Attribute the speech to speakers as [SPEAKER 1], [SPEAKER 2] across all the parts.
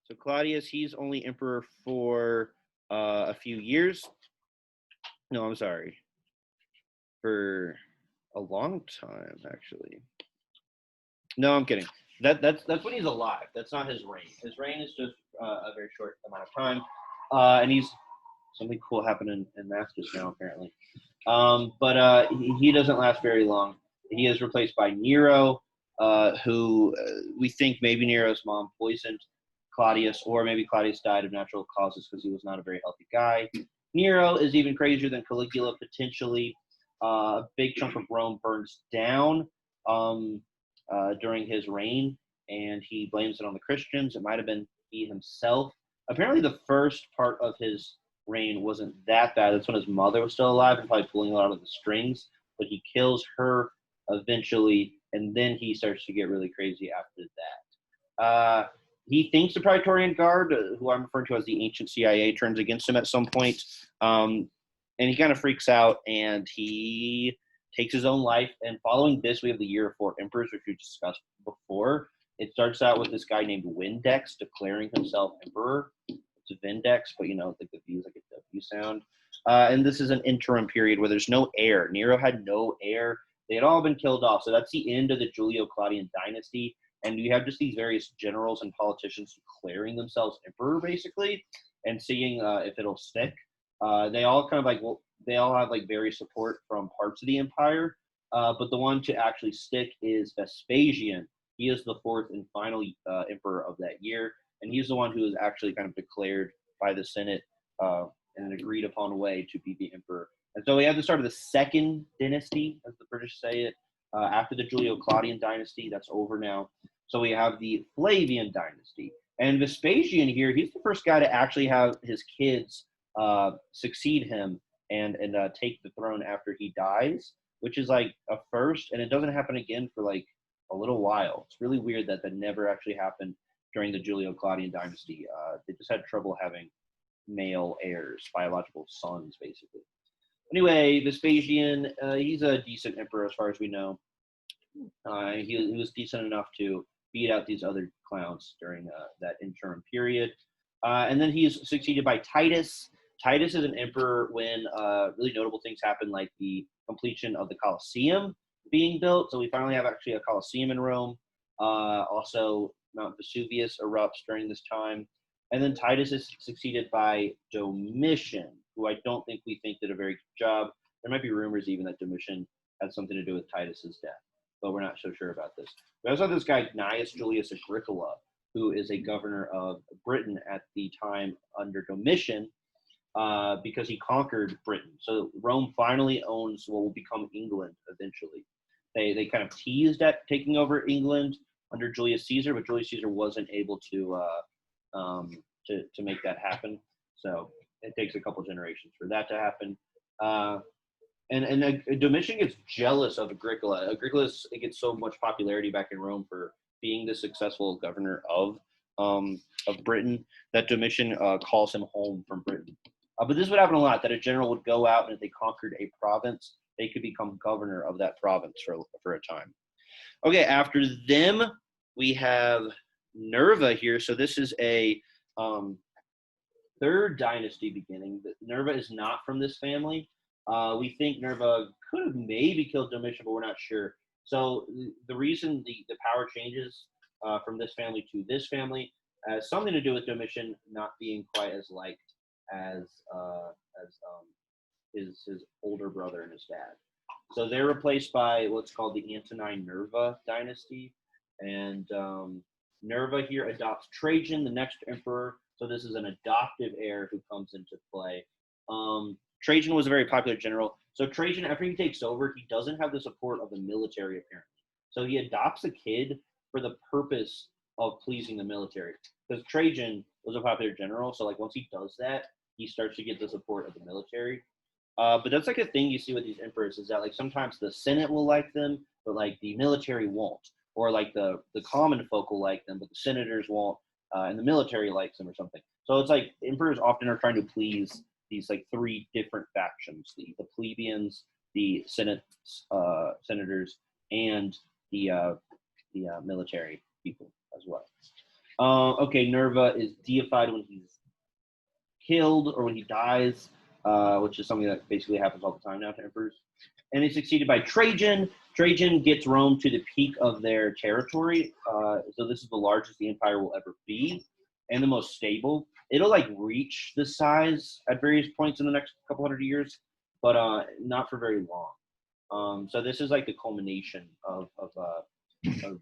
[SPEAKER 1] So Claudius, he's only emperor for a few years. No, I'm sorry, for a long time actually. No, I'm kidding. That's when he's alive. That's not his reign. His reign is just a very short amount of time, and he's something cool happened in Masters now apparently. But he doesn't last very long. He is replaced by Nero, who we think maybe Nero's mom poisoned Claudius, or maybe Claudius died of natural causes because he was not a very healthy guy. Nero is even crazier than Caligula, potentially. A big chunk of Rome burns down during his reign, and he blames it on the Christians. It might have been he himself. Apparently, the first part of his reign wasn't that bad. That's when his mother was still alive and probably pulling a lot of the strings. But he kills her eventually, and then he starts to get really crazy after that. He thinks the Praetorian Guard, who I'm referring to as the ancient CIA, turns against him at some point. And he kind of freaks out, and he takes his own life. And following this, we have the Year of Four Emperors, which we discussed before. It starts out with this guy named Vindex declaring himself emperor. It's a Vindex, but like the V is like a W sound. And this is an interim period where there's no heir. Nero had no heir. They had all been killed off. So that's the end of the Julio-Claudian dynasty. And you have just these various generals and politicians declaring themselves emperor, basically, and seeing if it'll stick. They all kind of they all have various support from parts of the empire. But the one to actually stick is Vespasian. He is the fourth and final emperor of that year. And he's the one who is actually kind of declared by the Senate in an agreed upon way to be the emperor. And so we have the start of the second dynasty, as the British say it, after the Julio-Claudian dynasty. That's over now. So we have the Flavian dynasty. And Vespasian here, he's the first guy to actually have his kids succeed him and take the throne after he dies, which is like a first. And it doesn't happen again for like a little while. It's really weird that never actually happened during the Julio-Claudian dynasty. They just had trouble having male heirs, biological sons, basically. Anyway, Vespasian, he's a decent emperor as far as we know. He was decent enough to beat out these other clowns during that interim period. And then he's succeeded by Titus. Titus is an emperor when really notable things happen, like the completion of the Colosseum being built. So we finally have actually a Colosseum in Rome. Also, Mount Vesuvius erupts during this time. And then Titus is succeeded by Domitian, who I don't think we think did a very good job. There might be rumors even that Domitian had something to do with Titus's death, but we're not so sure about this. We also have this guy, Gnaeus Julius Agricola, who is a governor of Britain at the time under Domitian, because he conquered Britain. So Rome finally owns what will become England eventually. They kind of teased at taking over England under Julius Caesar, but Julius Caesar wasn't able to make that happen. So it takes a couple generations for that to happen. And Domitian gets jealous of Agricola. Agricola gets so much popularity back in Rome for being the successful governor of Britain that Domitian calls him home from Britain. But this would happen a lot, that a general would go out, and if they conquered a province, they could become governor of that province for a time. Okay, after them, we have Nerva here. So this is a third dynasty beginning. Nerva is not from this family. We think Nerva could have maybe killed Domitian, but we're not sure. So the reason the power changes from this family to this family has something to do with Domitian not being quite as liked as his older brother and his dad. So they're replaced by what's called the Antonine Nerva dynasty. And Nerva here adopts Trajan, the next emperor. So this is an adoptive heir who comes into play. Trajan was a very popular general. So Trajan, after he takes over, he doesn't have the support of the military apparently. So he adopts a kid for the purpose of pleasing the military. Because Trajan was a popular general, so once he does that, he starts to get the support of the military. But that's a thing you see with these emperors, is that sometimes the Senate will like them, but the military won't. Or the common folk will like them, but the senators won't, and the military likes them or something. So it's emperors often are trying to please these three different factions: the plebeians, the senators, and the military people as well. Okay, Nerva is deified when he's killed or when he dies, which is something that basically happens all the time now to emperors. And he's succeeded by Trajan. Trajan gets Rome to the peak of their territory. So this is the largest the empire will ever be and the most stable. It'll like reach this size at various points in the next couple hundred years, but not for very long. So this is like the culmination of the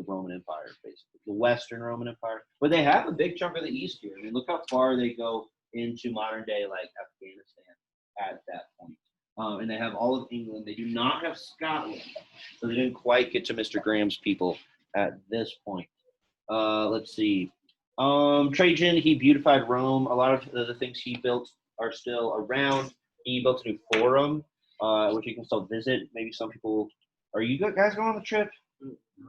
[SPEAKER 1] Roman Empire, basically the Western Roman Empire. But they have a big chunk of the East here. I mean, look how far they go into modern day like Afghanistan at that point. And they have all of England. They do not have Scotland, so they didn't quite get to Mr. Graham's people at this point. Let's see. Trajan, he beautified Rome. A lot of the things he built are still around. He built a new forum, which you can still visit. Maybe some people. Are you guys going on the trip?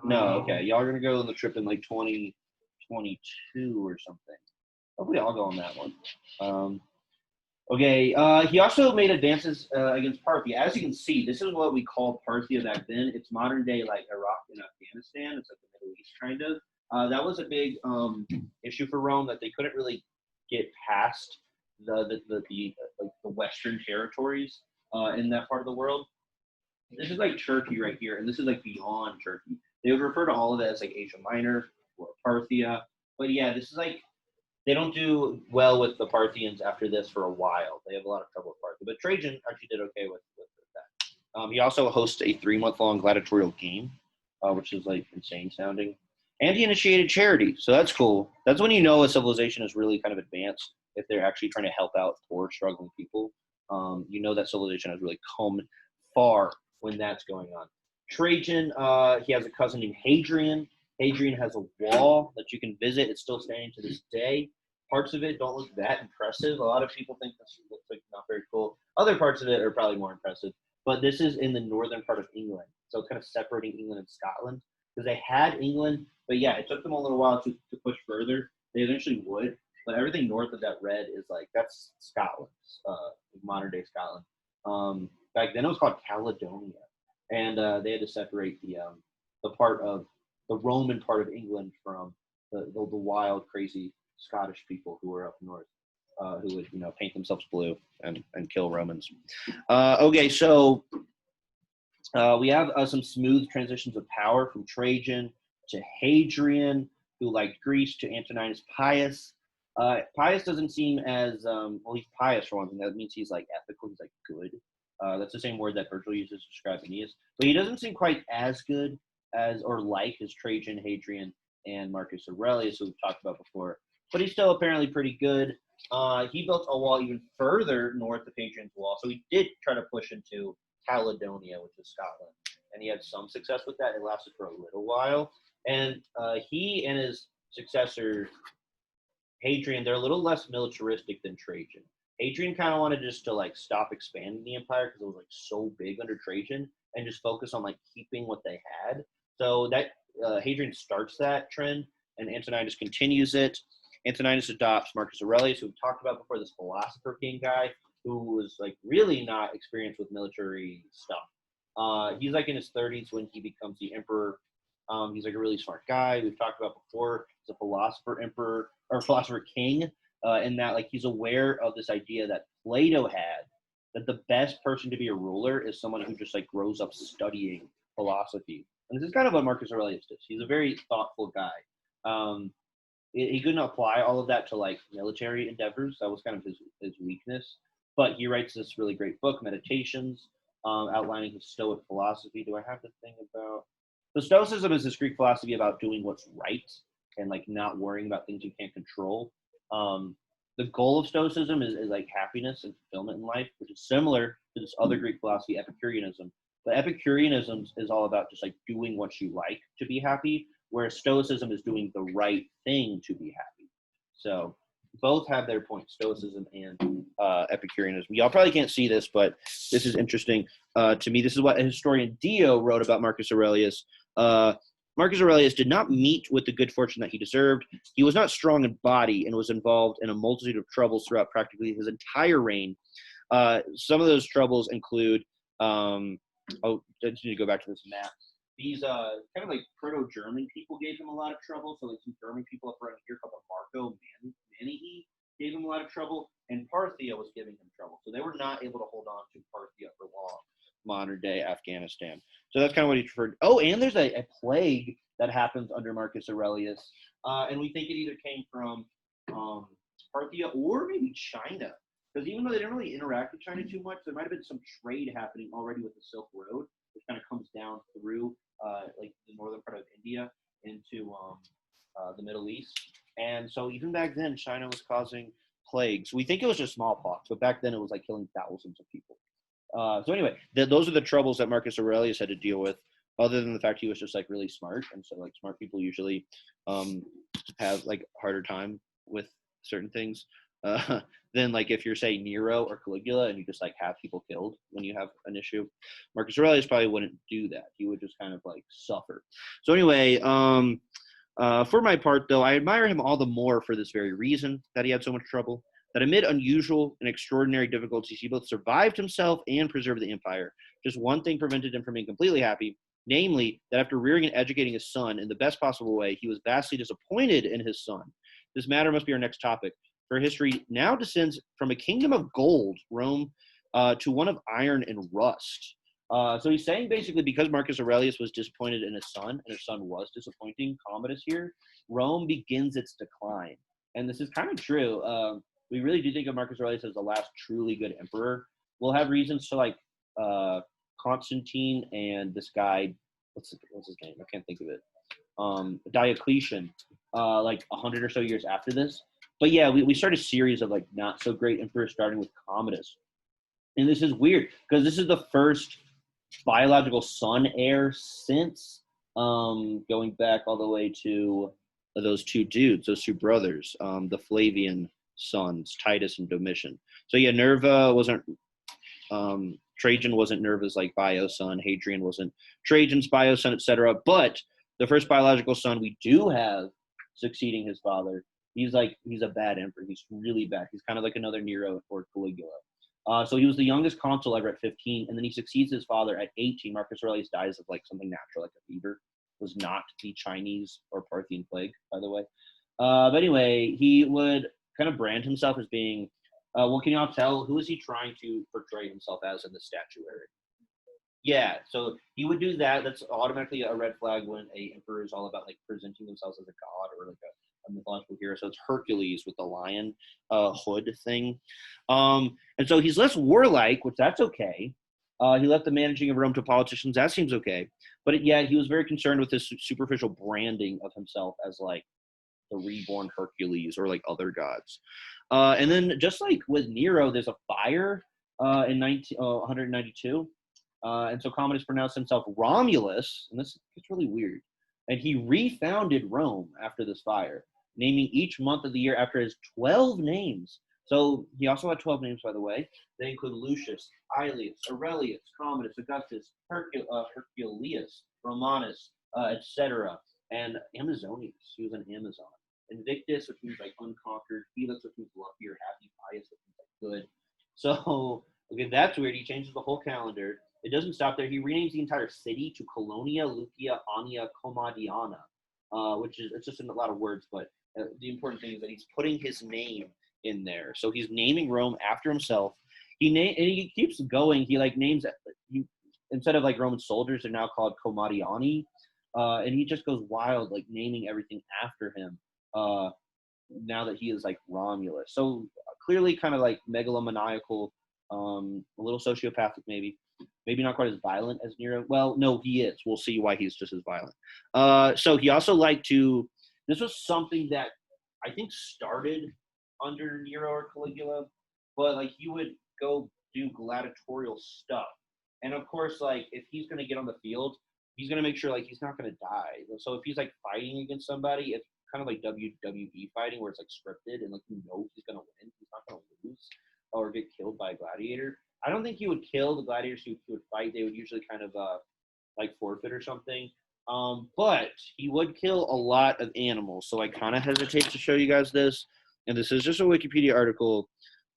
[SPEAKER 1] No, okay. Y'all are gonna go on the trip in like 2022 or something. Hopefully, I'll go on that one. Okay. He also made advances against Parthia. As you can see, this is what we called Parthia back then. It's modern day like Iraq and Afghanistan. It's like the Middle East kind of. That was a big issue for Rome that they couldn't really get past the Western territories in that part of the world. This is like Turkey right here, and this is like beyond Turkey. They would refer to all of it as like Asia Minor or Parthia. But yeah, this is like they don't do well with the Parthians after this for a while. They have a lot of trouble with Parthia. But Trajan actually did okay with that. He also hosts a 3-month-long gladiatorial game, which is like insane sounding. And he initiated charity, so that's cool. That's when you know a civilization is really kind of advanced if they're actually trying to help out poor, struggling people. You know that civilization has really come far when that's going on. Trajan, he has a cousin named Hadrian. Hadrian has a wall that you can visit. It's still standing to this day. Parts of it don't look that impressive. A lot of people think this looks like not very cool. Other parts of it are probably more impressive. But this is in the northern part of England. So it's kind of separating England and Scotland. Because they had England, but yeah, it took them a little while to push further. They eventually would. But everything north of that red is like, that's Scotland, modern day Scotland. Back then it was called Caledonia. And they had to separate the part of the Roman part of England from the wild, crazy Scottish people who were up north, who would paint themselves blue and kill Romans. Okay, so we have some smooth transitions of power from Trajan to Hadrian, who liked Greece, to Antoninus Pius. Pius doesn't seem as well. He's pious for one thing. That means he's like ethical. He's like good. That's the same word that Virgil uses to describe Aeneas. But he doesn't seem quite as good as or like as Trajan, Hadrian, and Marcus Aurelius, who we've talked about before. But he's still apparently pretty good. He built a wall even further north of Hadrian's wall, so he did try to push into Caledonia, which is Scotland, and he had some success with that. It lasted for a little while, and he and his successor Hadrian, they're a little less militaristic than Trajan. Hadrian kind of wanted just to like stop expanding the empire because it was like so big under Trajan and just focus on like keeping what they had. So that Hadrian starts that trend, and Antoninus continues it. Antoninus adopts Marcus Aurelius, who we've talked about before, this philosopher king guy who was like really not experienced with military stuff. He's like in his 30s when he becomes the emperor. He's like a really smart guy. We've talked about before. He's a philosopher emperor or philosopher king, in that like he's aware of this idea that Plato had, that the best person to be a ruler is someone who just like grows up studying philosophy. And this is kind of what Marcus Aurelius does. He's a very thoughtful guy. He couldn't apply all of that to like military endeavors. That was kind of his weakness. But he writes this really great book, Meditations, outlining his Stoic philosophy. Do I have the thing about? So Stoicism is this Greek philosophy about doing what's right and like not worrying about things you can't control. The goal of Stoicism is like happiness and fulfillment in life, which is similar to this other Greek philosophy, Epicureanism. But Epicureanism is all about just like doing what you like to be happy, whereas Stoicism is doing the right thing to be happy. So both have their points, Stoicism and Epicureanism. Y'all probably can't see this, but this is interesting to me. This is what historian Dio wrote about Marcus Aurelius. Marcus Aurelius did not meet with the good fortune that he deserved. He was not strong in body and was involved in a multitude of troubles throughout practically his entire reign. Some of those troubles include, I just need to go back to this map. these kind of like proto-German people gave him a lot of trouble. So like some German people up around here called the Manihi gave him a lot of trouble, and Parthia was giving him trouble. So they were not able to hold on to Parthia for long, modern day Afghanistan. So that's kind of what he referred. Oh, and there's a plague that happens under Marcus Aurelius, and we think it either came from Parthia or maybe China. Because even though they didn't really interact with China too much, there might have been some trade happening already with the Silk Road, which kind of comes down through like the northern part of India into the Middle East. And so even back then, China was causing plagues. We think it was just smallpox, but back then it was like killing thousands of people. So anyway, those are the troubles that Marcus Aurelius had to deal with, other than the fact he was just like really smart. And so like smart people usually have like harder time with certain things. Than like if you're say Nero or Caligula and you just like have people killed when you have an issue. Marcus Aurelius probably wouldn't do that. He would just kind of like suffer. So anyway, for my part though, I admire him all the more for this very reason, that he had so much trouble, that amid unusual and extraordinary difficulties, he both survived himself and preserved the empire. Just one thing prevented him from being completely happy, namely that after rearing and educating his son in the best possible way, he was vastly disappointed in his son. This matter must be our next topic. For history now descends from a kingdom of gold, Rome, to one of iron and rust. So he's saying basically because Marcus Aurelius was disappointed in his son, and his son was disappointing Commodus here, Rome begins its decline. And this is kind of true. We really do think of Marcus Aurelius as the last truly good emperor. We'll have reasons to like Constantine and this guy, what's his name? I can't think of it. Diocletian, like 100 or so years after this. But yeah, we start a series of like not so great emperors starting with Commodus. And this is weird because this is the first biological son heir since going back all the way to those two dudes, those two brothers, the Flavian sons, Titus and Domitian. So yeah, Nerva wasn't, Trajan wasn't Nerva's like bio son, Hadrian wasn't Trajan's bio son, etc. But the first biological son we do have succeeding his father, he's a bad emperor. He's really bad. He's kind of like another Nero or Caligula. So he was the youngest consul ever at 15, and then he succeeds his father at 18. Marcus Aurelius dies of like something natural, like a fever. It was not the Chinese or Parthian plague, by the way. But anyway, he would kind of brand himself as being, well, can y'all tell, who is he trying to portray himself as in the statuary? Yeah, so he would do that. That's automatically a red flag when a emperor is all about like presenting themselves as a god or like a mythological hero. So it's Hercules with the lion hood thing. And so he's less warlike, which that's okay. He left the managing of Rome to politicians. That seems okay. But yeah, he was very concerned with this superficial branding of himself as like the reborn Hercules or like other gods. And then just like with Nero, there's a fire in 192. And so Commodus pronounced himself Romulus, and this is really weird. And he refounded Rome after this fire, naming each month of the year after his 12 names. So he also had 12 names, by the way. They include Lucius, Aelius, Aurelius, Commodus, Augustus, Herculeus, Romanus, etc. And Amazonius, he was an Amazon. Invictus, which means like unconquered. Felix, which means lucky or happy. Pius, which means like good. So, okay, that's weird. He changes the whole calendar. It doesn't stop there. He renames the entire city to Colonia, Lucia, Ania, Comadiana, which is, it's just in a lot of words, but the important thing is that he's putting his name in there. So he's naming Rome after himself. And he keeps going. He like names, instead of like Roman soldiers, they're now called Comadiani. And he just goes wild, like naming everything after him now that he is like Romulus. So clearly kind of like megalomaniacal, a little sociopathic maybe not quite as violent as Nero. Well, no, he is. We'll see why he's just as violent. So he also liked to, this was something that I think started under Nero or Caligula, but like he would go do gladiatorial stuff. And of course, like if he's going to get on the field, he's going to make sure like he's not going to die. So if he's like fighting against somebody, it's kind of like WWE fighting where it's like scripted and like you know he's going to win. He's not going to lose or get killed by a gladiator. I don't think he would kill the gladiators who would fight. They would usually kind of like forfeit or something. But he would kill a lot of animals. So I kind of hesitate to show you guys this. And this is just a Wikipedia article.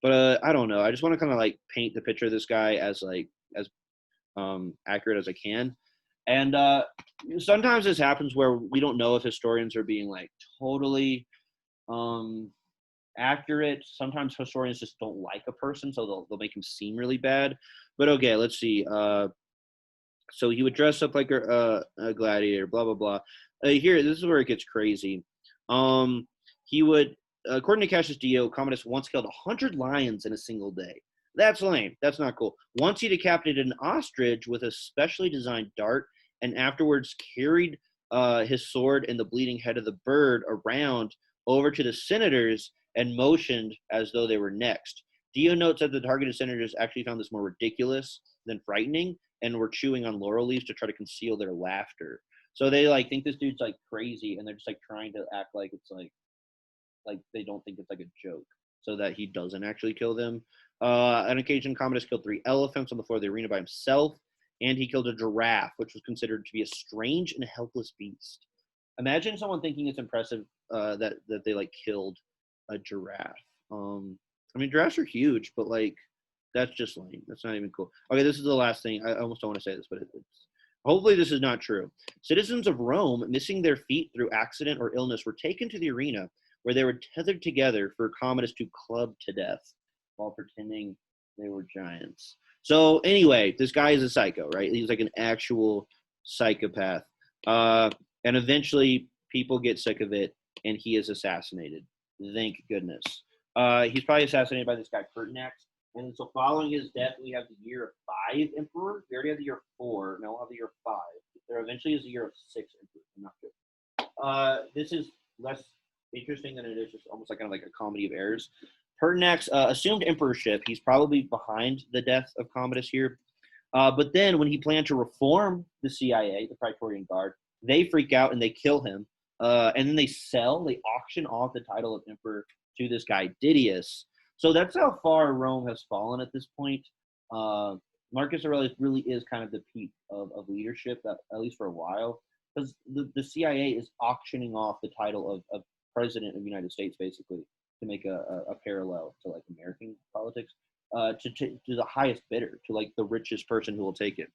[SPEAKER 1] But I don't know. I just want to kind of like paint the picture of this guy as like as accurate as I can. And sometimes this happens where we don't know if historians are being like totally accurate. Sometimes historians just don't like a person, so they'll make him seem really bad. But okay, let's see. So he would dress up like a gladiator, blah blah blah. Here, this is where it gets crazy. He would, according to Cassius Dio, Commodus once killed 100 lions in a single day. That's lame. That's not cool. Once he decapitated an ostrich with a specially designed dart, and afterwards carried his sword and the bleeding head of the bird around over to the senators and motioned as though they were next. Dio notes that the targeted senators actually found this more ridiculous than frightening, and were chewing on laurel leaves to try to conceal their laughter. So they like think this dude's like crazy, and they're just like trying to act like it's like they don't think it's like a joke, so that he doesn't actually kill them. On occasion, Commodus killed 3 elephants on the floor of the arena by himself, and he killed a giraffe, which was considered to be a strange and helpless beast. Imagine someone thinking it's impressive that they like killed a giraffe. I mean, giraffes are huge, but like that's just lame. That's not even cool. Okay, this is the last thing. I almost don't want to say this, but it's hopefully this is not true. Citizens of Rome missing their feet through accident or illness were taken to the arena where they were tethered together for Commodus to club to death while pretending they were giants. So anyway, this guy is a psycho, right? He's like an actual psychopath. And eventually people get sick of it and he is assassinated. Thank goodness. He's probably assassinated by this guy, Pertinax. And so following his death, we have the year of 5 emperor. We already have the year of 4. Now we'll have the year of 5. There eventually is the year of 6 emperor. I'm not good. This is less interesting than it is just almost like kind of like a comedy of errors. Pertinax assumed emperorship. He's probably behind the death of Commodus here. But then when he planned to reform the CIA, the Praetorian Guard, they freak out and they kill him. And then they auction off the title of emperor to this guy, Didius. So that's how far Rome has fallen at this point. Marcus Aurelius really is kind of the peak of leadership, at least for a while, because the CIA is auctioning off the title of president of the United States, basically, to make a parallel to like American politics, to the highest bidder, to like the richest person who will take it.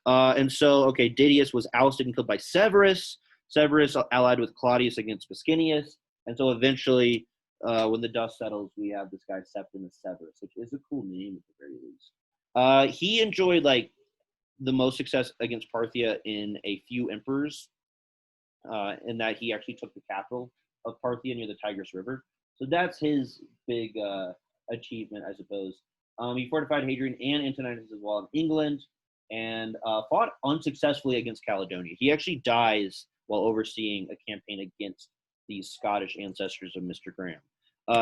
[SPEAKER 1] And so, okay, Didius was ousted and killed by Severus. Severus allied with Claudius against Pescennius. And so eventually, when the dust settles, we have this guy Septimus Severus, which is a cool name at the very least. He enjoyed like the most success against Parthia in a few emperors, in that he actually took the capital of Parthia near the Tigris River. So that's his big achievement, I suppose. He fortified Hadrian and Antoninus as well in England, and fought unsuccessfully against Caledonia. He actually dies while overseeing a campaign against these Scottish ancestors of Mr. Graham.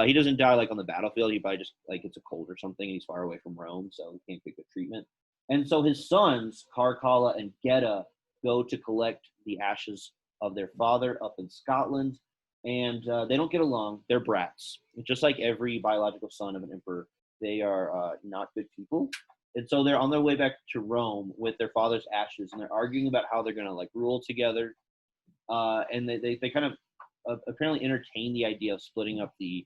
[SPEAKER 1] He doesn't die like on the battlefield. He probably just like gets a cold or something, and he's far away from Rome, so he can't get good treatment. And so his sons, Caracalla and Geta, go to collect the ashes of their father up in Scotland, and they don't get along. They're brats. Just like every biological son of an emperor, they are not good people. And so they're on their way back to Rome with their father's ashes, and they're arguing about how they're going to like rule together. And they kind of apparently entertain the idea of splitting up the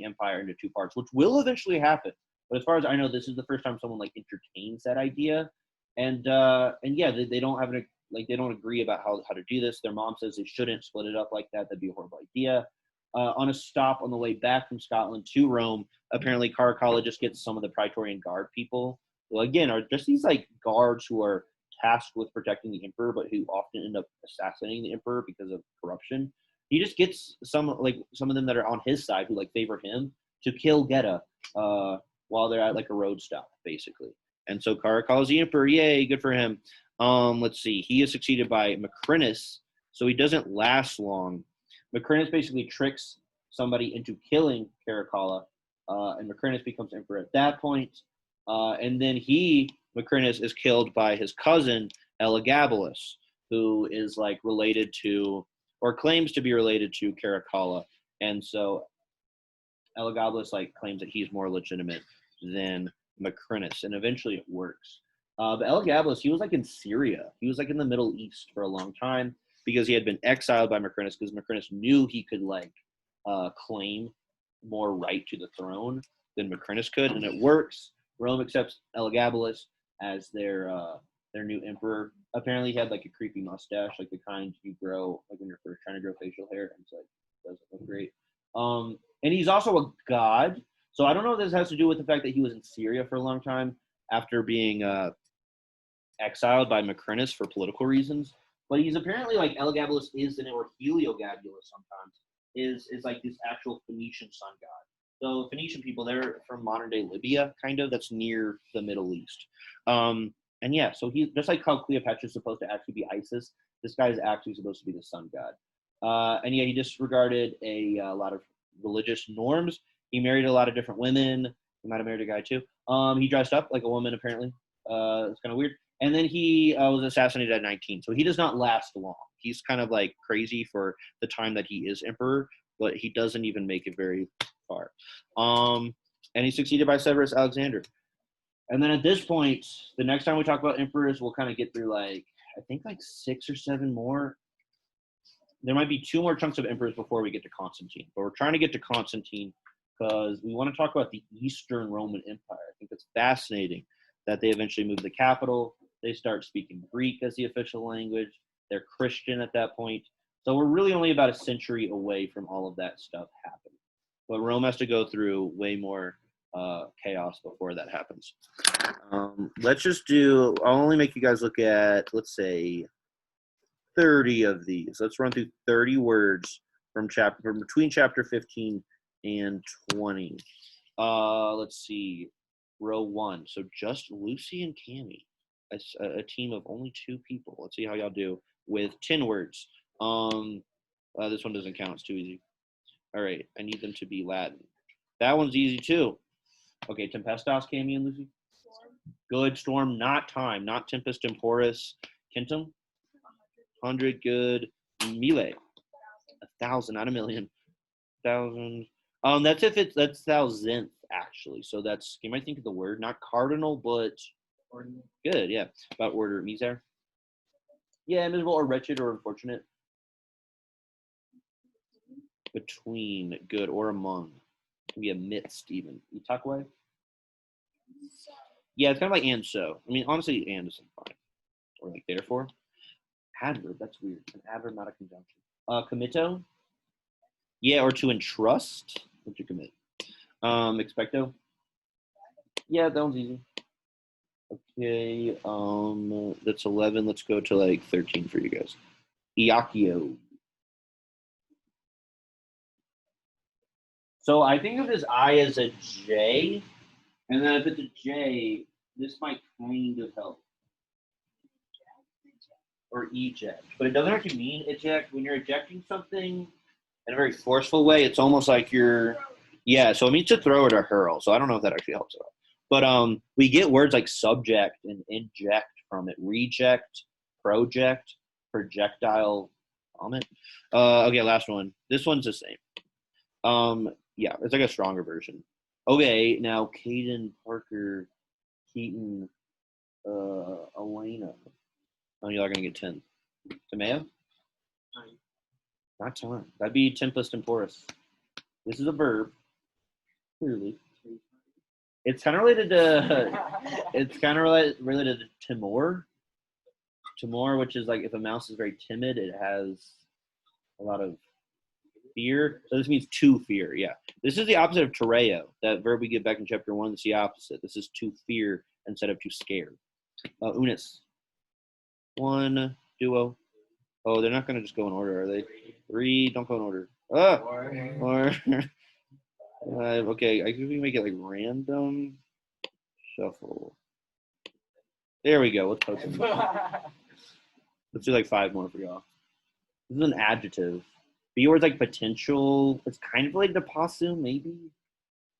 [SPEAKER 1] empire into 2 parts, which will eventually happen. But as far as I know, this is the first time someone like entertains that idea. And yeah, they don't have they don't agree about how to do this. Their mom says they shouldn't split it up like that. That'd be a horrible idea. On a stop on the way back from Scotland to Rome, apparently Caracalla just gets some of the Praetorian Guard people. Well, again, are just these like guards who are tasked with protecting the emperor, but who often end up assassinating the emperor because of corruption. He just gets some of them that are on his side who like favor him to kill Geta while they're at like a road stop, basically. And so Caracalla's the emperor. Yay, good for him. Let's see. He is succeeded by Macrinus, so he doesn't last long. Macrinus basically tricks somebody into killing Caracalla, and Macrinus becomes emperor at that point. And then Macrinus, is killed by his cousin Elagabalus, who is like related to, or claims to be related to, Caracalla. And so Elagabalus like claims that he's more legitimate than Macrinus, and eventually it works. But Elagabalus, he was like in Syria. He was like in the Middle East for a long time because he had been exiled by Macrinus, because Macrinus knew he could like claim more right to the throne than Macrinus could, and it works. Rome accepts Elagabalus as their their new emperor. Apparently, he had like a creepy mustache, like the kind you grow like when you're first trying to grow facial hair, and it's like doesn't look great. And he's also a god. So I don't know if this has to do with the fact that he was in Syria for a long time after being exiled by Macrinus for political reasons. But he's apparently like Elagabalus is and or Heliogabalus sometimes is like this actual Phoenician sun god. So Phoenician people, they're from modern day Libya, kind of. That's near the Middle East. And yeah, so he just like how Cleopatra is supposed to actually be Isis. This guy is actually supposed to be the sun god. And yeah, he disregarded a lot of religious norms. He married a lot of different women. He might have married a guy too. He dressed up like a woman apparently. It's kind of weird. And then he was assassinated at 19. So he does not last long. He's kind of like crazy for the time that he is emperor, but he doesn't even make it very far. And he's succeeded by Severus Alexander. And then at this point, the next time we talk about emperors, we'll kind of get through like, I think like 6 or 7 more. There might be 2 more chunks of emperors before we get to Constantine. But we're trying to get to Constantine because we want to talk about the Eastern Roman Empire. I think it's fascinating that they eventually move the capital. They start speaking Greek as the official language. They're Christian at that point. So we're really only about a century away from all of that stuff happening. But Rome has to go through way more chaos before that happens. Let's just do, I'll only make you guys look at, let's say, 30 of these. Let's run through 30 words from between chapter 15 and 20. Let's see. Row 1. So just Lucy and Cammy. A team of only 2 people. Let's see how y'all do with 10 words. This one doesn't count. It's too easy. All right. I need them to be Latin. That one's easy too. Okay. Tempestas, Cammy and Lucy. Storm. Good. Storm. Not time. Not tempest temporis. Kentum. 100. Good. Mille. 1,000. Not a million. 1,000. That's thousandth actually. So that's, you might think of the word, not cardinal, but ordinal. Good. Yeah. About order. Misere. Yeah. Miserable or wretched or unfortunate. Between. Good. Or among. It can be amidst even. Itakwe. Yeah. It's kind of like and so. I mean, honestly, and is fine. Or like therefore. Adverb. That's weird. An adverb, not a conjunction. Commito. Yeah. Or to entrust. Or to commit. Expecto. Yeah, that one's easy. Okay, that's 11. Let's go to like 13 for you guys. Iacchio. So I think of this I as a J, and then if it's a J, this might kind of help. Or eject, but it doesn't actually mean eject. When you're ejecting something in a very forceful way, it's almost like you're, yeah, so it means to throw or to hurl. So I don't know if that actually helps at all. But we get words like subject and inject from it. Reject, project, projectile, vomit. Okay, last one. This one's the same. Yeah, it's like a stronger version. Okay, now Caden, Parker, Keaton, Elena. Oh, you're not gonna get 10. Tomeo? Not time. That'd be tempest temporis. This is a verb. Clearly. It's kind of related to related to Timor. Timor, which is like if a mouse is very timid, it has a lot of fear. So this means to fear, yeah. This is the opposite of tereo, that verb we get back in chapter 1. It's the opposite. This is to fear instead of to scare. Unis. 1, duo. Oh, they're not going to just go in order, are they? 3, don't go in order. Or okay, I think we can make it like random shuffle. There we go. Let's post it. Let's do like 5 more for y'all. This is an adjective. B word's like potential. It's kind of like the possum, maybe.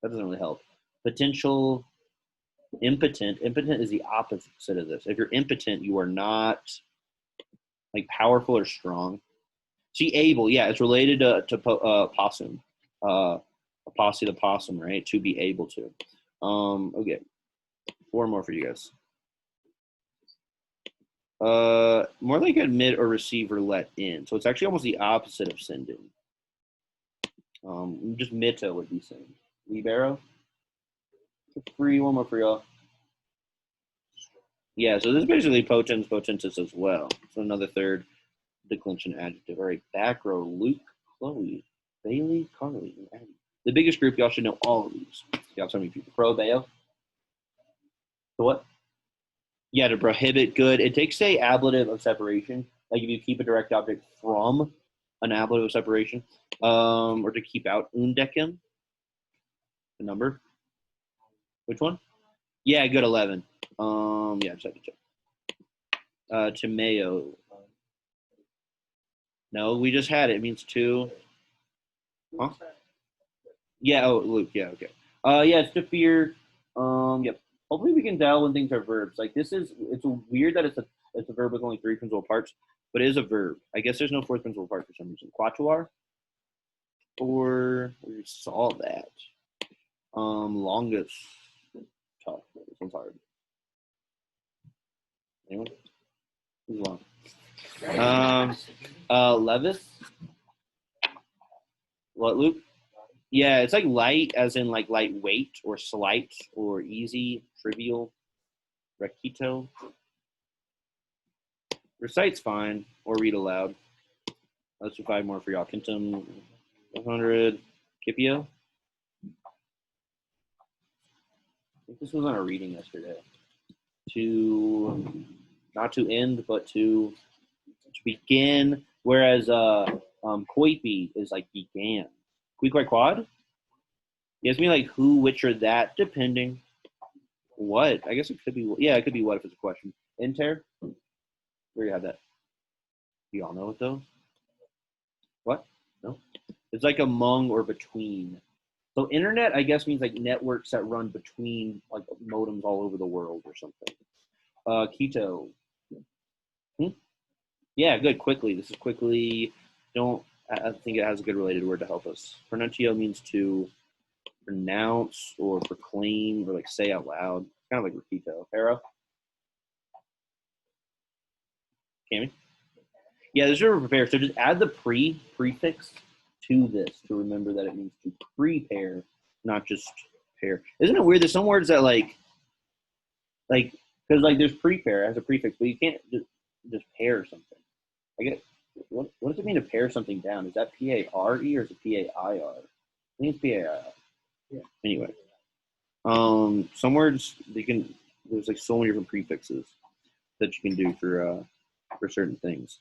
[SPEAKER 1] That doesn't really help. Potential. Impotent. Impotent is the opposite of this. If you're impotent, you are not like powerful or strong. See, able. Yeah, it's related to possum. Posse the possum, right? To be able to. Okay. 4 more for you guys. More like admit or receive or let in. So it's actually almost the opposite of sending. Just mito would be send. Libero. 3, 1 more for y'all. Yeah, so this is basically potens, potentis as well. So another third declension adjective. All right, back row, Luke, Chloe, Bailey, Carly, and Abby. The biggest group, y'all should know all of these. You have so many people. Pro, Bayo. So what? Yeah, to prohibit good. It takes a ablative of separation. Like if you keep a direct object from an ablative of separation, or to keep out undecem, the number. Which one? Yeah, good 11. Yeah, just have to check. Timeo. No, we just had it. It means two. Huh? Yeah. Oh, Luke. Yeah. Okay. Yeah, it's to fear. Yep. Hopefully, we can tell when things are verbs. Like this is. It's weird that it's a verb with only three principal parts, but it is a verb. I guess there's no fourth principal part for some reason. Quatuor. Or we saw that. Longest. Tough. This one's hard. Anyone? Who's long? Levis. What, Luke? Yeah, it's like light, as in like lightweight or slight or easy, trivial. Requito. Recite's fine, or read aloud. Let's do five more for y'all. Quintum, 100. Kipio. I think this was on a reading yesterday. To not to end, but to begin. Whereas coipi is like began. Quique quad. Gives me like who, which, or that, depending. What? I guess it could be. Yeah, it could be what if it's a question. Inter. Where you have that? Do y'all know it though? What? No. It's like among or between. So internet, I guess, means like networks that run between like modems all over the world or something. Keto. Hmm? Yeah, good. Quickly. This is quickly. Don't. I think it has a good related word to help us. Pronuntio means to pronounce or proclaim or like say out loud. Kind of like Rakito. Pero? Cammy? Yeah, this is to prepare. So just add the prefix to this to remember that it means to prepare, not just pair. Isn't it weird? There's some words that like because like there's prepare as a prefix, but you can't just pair something. I get what does it mean to pare something down? Is that PARE or is it PAIR? I think it's PAIR. Yeah. Anyway, some words you can. There's like so many different prefixes that you can do for certain things.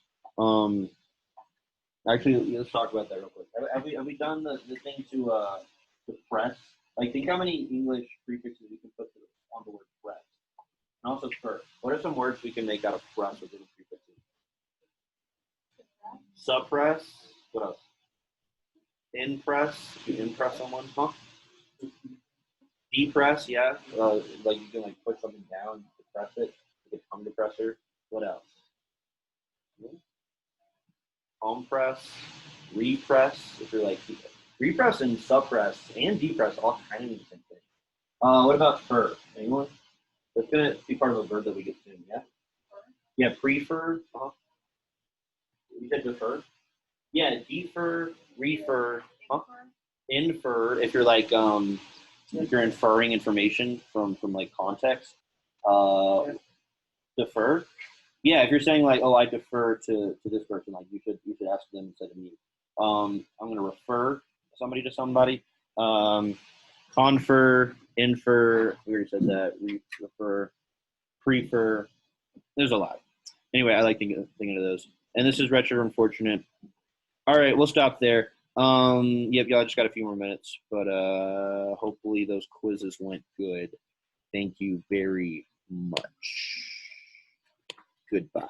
[SPEAKER 1] Actually, let's talk about that real quick. Have we done the thing to press? Like, think how many English prefixes we can put on the word press. And also for. What are some words we can make out of press with little prefixes? Suppress. What else? Impress. You impress someone, huh? Depress, yeah. Like you can like push something down, depress it, like a tongue depressor. What else? Compress, repress. If you're like repress and suppress and depress, all kind of mean the same thing. What about fur? Anyone? That's gonna be part of a verb that we get soon. Yeah. Yeah. Prefer. You said defer. Yeah. Defer, refer. Huh? Infer. If you're like if you're inferring information from like context. Defer. Yeah, if you're saying like, oh, I defer to this person, like you should ask them instead of me. I'm gonna refer somebody to somebody. Confer, infer. We already said that. Refer, prefer. There's a lot. Anyway, I like thinking of those. And this is retro unfortunate. All right, we'll stop there. Yep, y'all just got a few more minutes, but hopefully those quizzes went good. Thank you very much. Goodbye.